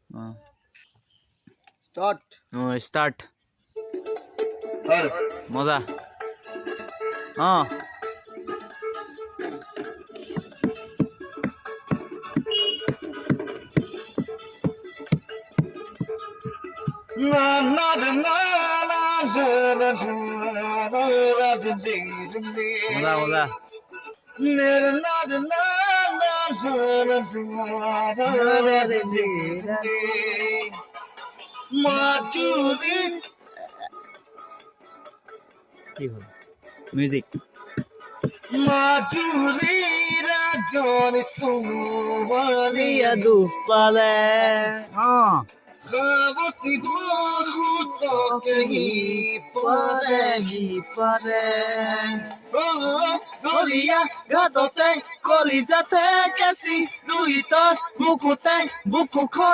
Start. Start. মজা। মজা মজা। কি হল? মিউজিক। মাধুরী রাজন সুমারিয়া দুপালে গাবতি বহু তোকে পারে গলিয়া গাততে কলিজাতে কেসি দুইটার বুকুতে বুকুখন